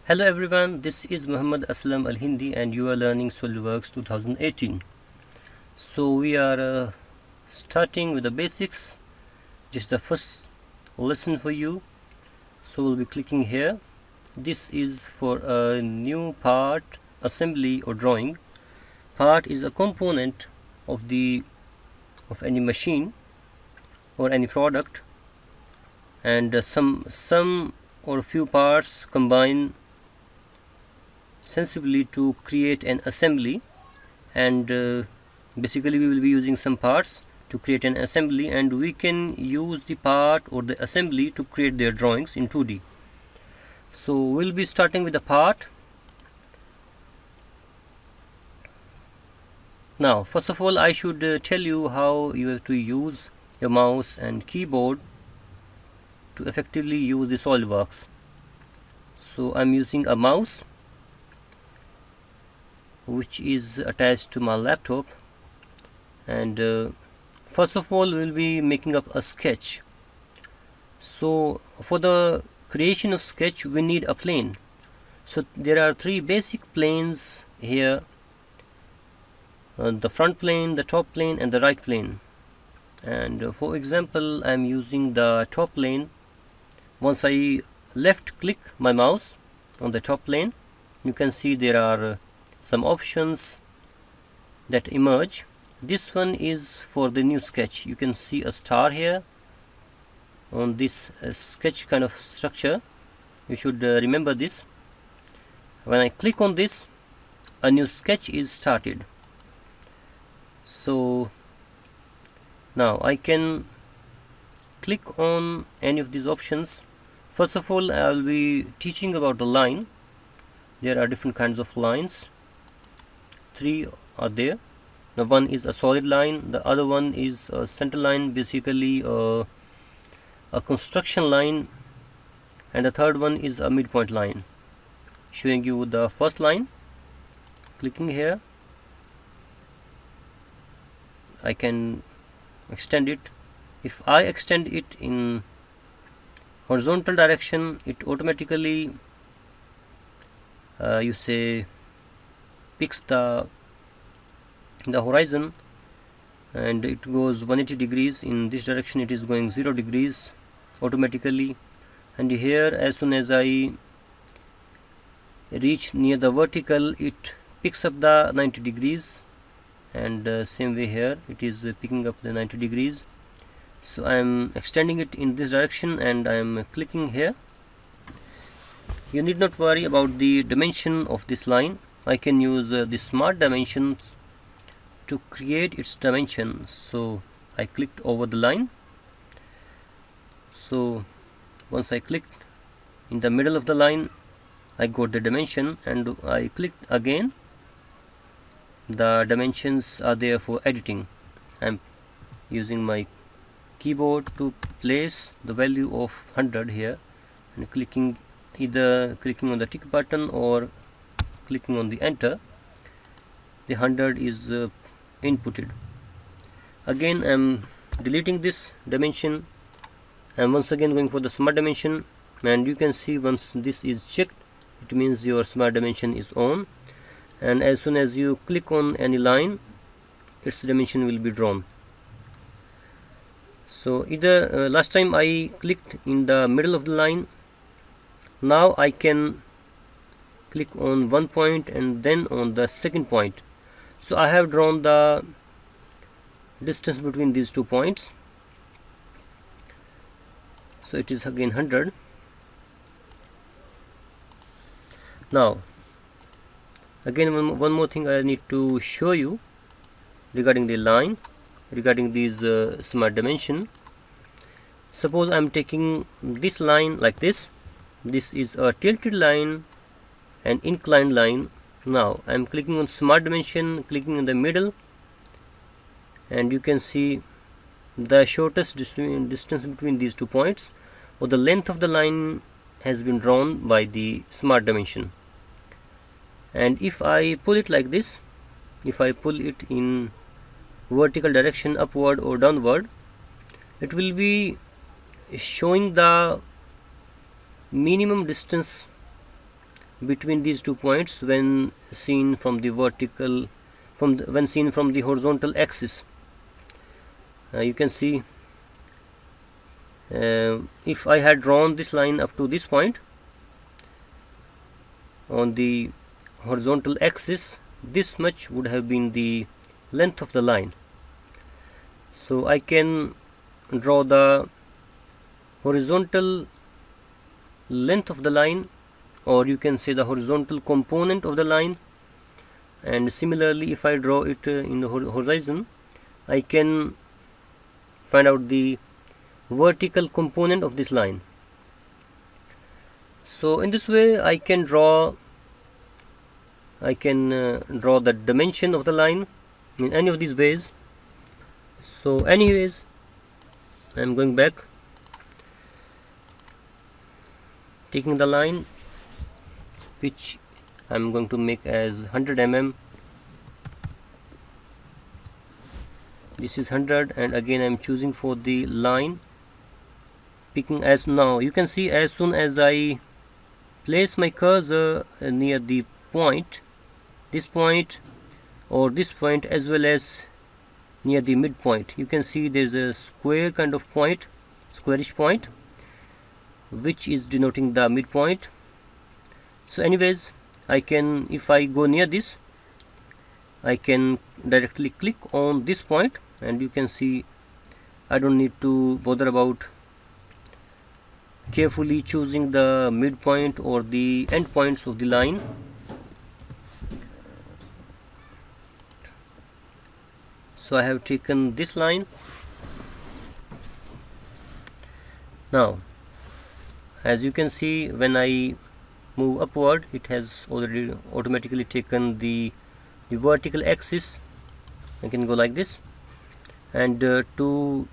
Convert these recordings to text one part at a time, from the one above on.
Hello everyone, this is Muhammad Aslam Al Hindi and you are learning Solidworks 2018. So we are starting with the basics, just the first lesson for you. So we'll be clicking here. This is for a new part, assembly or drawing. Part is a component of any machine or any product, and some or few parts combine sensibly to create an assembly, and basically we will be using some parts to create an assembly, and we can use the part or the assembly to create their drawings in 2D. So we'll be starting with the part. Now first of all I should tell you how you have to use your mouse and keyboard to effectively use the Solidworks. So I'm using a mouse which is attached to my laptop, and first of all we'll be making up a sketch. So for the creation of sketch we need a plane. So there are three basic planes here, the front plane, the top plane and the right plane. And for example I'm using the top plane. Once I left click my mouse on the top plane, you can see there are some options that emerge. This one is for the new sketch. You can see a star here on this sketch kind of structure. You should remember this. When I click on this, a new sketch is started. So now I can click on any of these options. First of all I will be teaching about the line. There are different kinds of lines. Three are there. The one is a solid line, the other one is a center line, basically a construction line, and the third one is a midpoint line. Showing you the first line, clicking here I can extend it. If I extend it in horizontal direction, it automatically picks the horizon, and it goes 180 degrees. In this direction it is going 0 degrees automatically, and here as soon as I reach near the vertical it picks up the 90 degrees, and same way here it is picking up the 90 degrees. So I am extending it in this direction and I am clicking here. You need not worry about the dimension of this line. I can use the smart dimensions to create its dimension. So I clicked over the line. So once I clicked in the middle of the line, I got the dimension, and I clicked again. The dimensions are there for editing. I'm using my keyboard to place the value of 100 here, and either clicking on the tick button or clicking on the enter. The 100 is inputted. Again I'm deleting this dimension and once again going for the smart dimension, and you can see once this is checked it means your smart dimension is on, and as soon as you click on any line its dimension will be drawn. So either last time I clicked in the middle of the line, now I can click on one point and then on the second point. So I have drawn the distance between these 2 points. So it is again 100. Now again one more thing I need to show you regarding the line, regarding these smart dimension. Suppose I am taking this line like this. This is a tilted line, an inclined line. Now I am clicking on smart dimension, clicking in the middle, and you can see the shortest distance between these 2 points, or the length of the line has been drawn by the smart dimension. And if I pull it like this, if I pull it in vertical direction, upward or downward, it will be showing the minimum distance between these 2 points when seen from the vertical, when seen from the horizontal axis. You can see if I had drawn this line up to this point on the horizontal axis, this much would have been the length of the line. So I can draw the horizontal length of the line, or you can say the horizontal component of the line, and similarly if I draw it in the horizon, I can find out the vertical component of this line. So in this way I can draw the dimension of the line in any of these ways. So anyways, I'm going back, taking the line which I'm going to make as 100 mm. This is 100, and again I'm choosing for the line, picking as, now you can see as soon as I place my cursor near the point, this point or this point, as well as near the midpoint, you can see there's a square kind of point, squarish point, which is denoting the midpoint. So anyways, I can, if I go near this, I can directly click on this point, and you can see I don't need to bother about carefully choosing the midpoint or the end points of the line. So I have taken this line. Now as you can see, when I move upward, it has already automatically taken the vertical axis. I can go like this, and to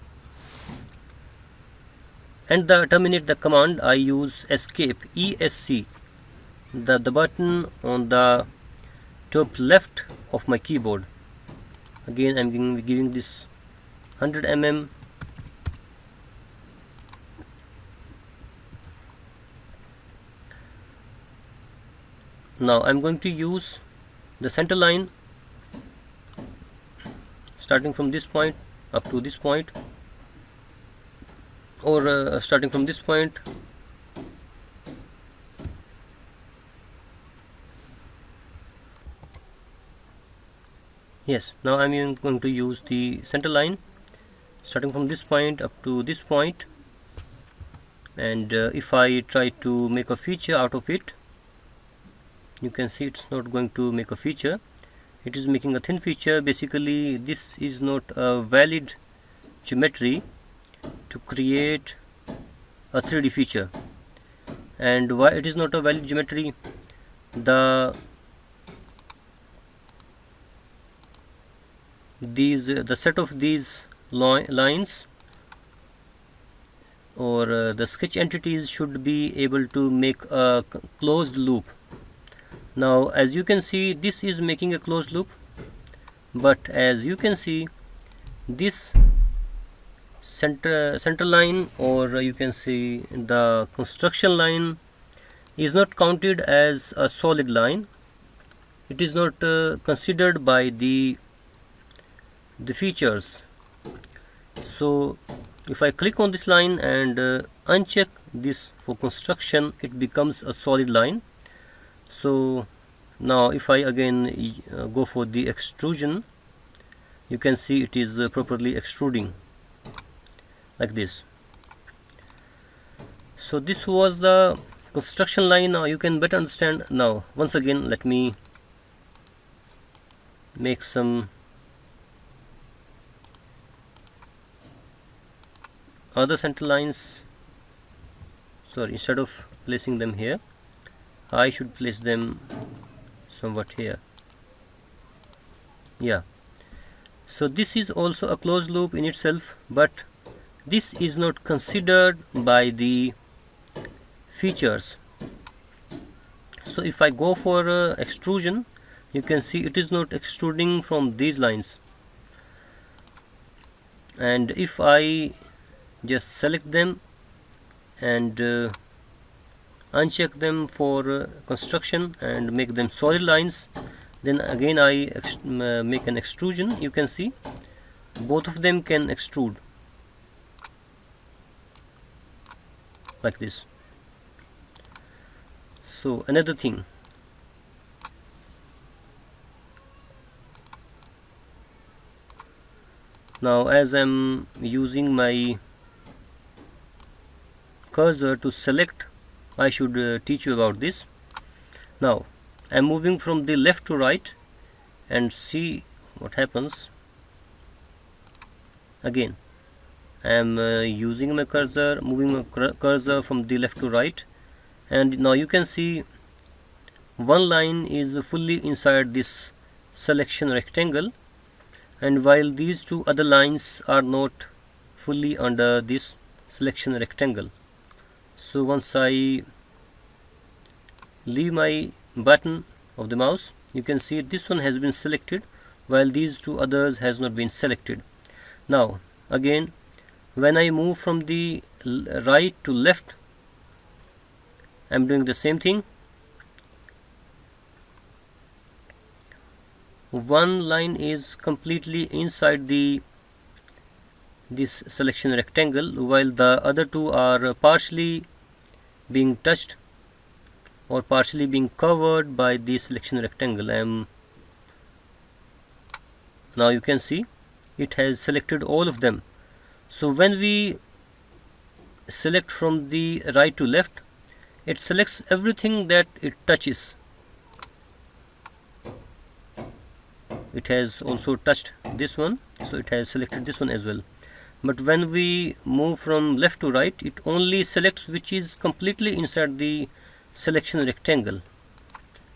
terminate the command, I use escape, ESC, the button on the top left of my keyboard. Again I'm giving this 100 mm. Now I'm going to use the center line starting from this point up to this point, or starting from this point. Yes, now I'm going to use the center line starting from this point up to this point, and if I try to make a feature out of it, you can see it's not going to make a feature. It is making a thin feature. Basically this is not a valid geometry to create a 3D feature. And why it is not a valid geometry? The set of these lines, or the sketch entities, should be able to make a closed loop. Now as you can see, this is making a closed loop, but as you can see, this center line, or you can see the construction line, is not counted as a solid line. It is not considered by the features. So if I click on this line and uncheck this for construction, it becomes a solid line. So now if I again go for the extrusion, you can see it is properly extruding like this. So this was the construction line. Now you can better understand. Now once again, let me make some other center lines. Sorry, instead of placing them here, I should place them somewhat here. Yeah, so this is also a closed loop in itself, but this is not considered by the features. So if I go for extrusion, you can see it is not extruding from these lines, and if I just select them and uncheck them for construction and make them solid lines. Then again I make an extrusion. You can see both of them can extrude like this. So another thing, now as I'm using my cursor to select, I should teach you about this. Now I'm moving from the left to right and see what happens. Again I am using my cursor, moving my cursor from the left to right, and now you can see one line is fully inside this selection rectangle, and while these two other lines are not fully under this selection rectangle. So once I leave my button of the mouse, you can see this one has been selected while these two others has not been selected. Now again, when I move from the right to left, I am doing the same thing. One line is completely inside this selection rectangle, while the other two are partially being touched or partially being covered by the selection rectangle. Now you can see it has selected all of them. So when we select from the right to left, it selects everything that it touches. It has also touched this one, so it has selected this one as well. But when we move from left to right, it only selects which is completely inside the selection rectangle.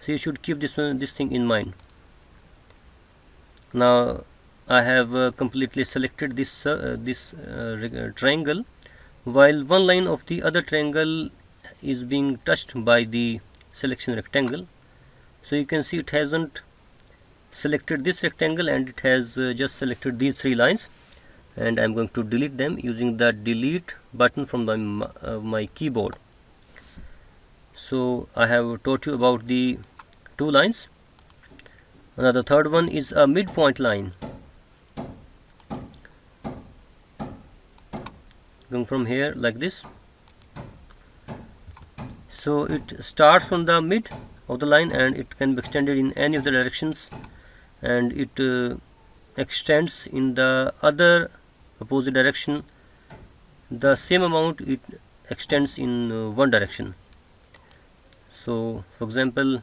So you should keep this thing in mind. Now I have completely selected this triangle, while one line of the other triangle is being touched by the selection rectangle. So you can see it hasn't selected this rectangle, and it has just selected these three lines, and I'm going to delete them using the delete button from my keyboard. So I have taught you about the two lines. Another third one is a midpoint line, going from here like this. So it starts from the mid of the line and it can be extended in any of the directions, and it extends in the other opposite direction the same amount it extends in one direction. So for example,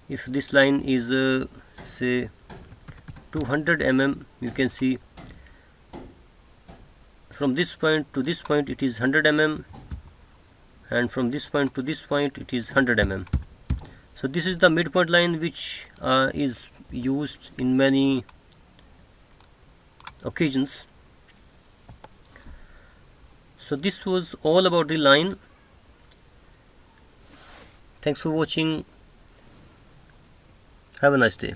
if this line is say 200 mm, you can see from this point to this point it is 100 mm, and from this point to this point it is 100 mm. So this is the midpoint line, which is used in many occasions. So this was all about the line. Thanks for watching. Have a nice day.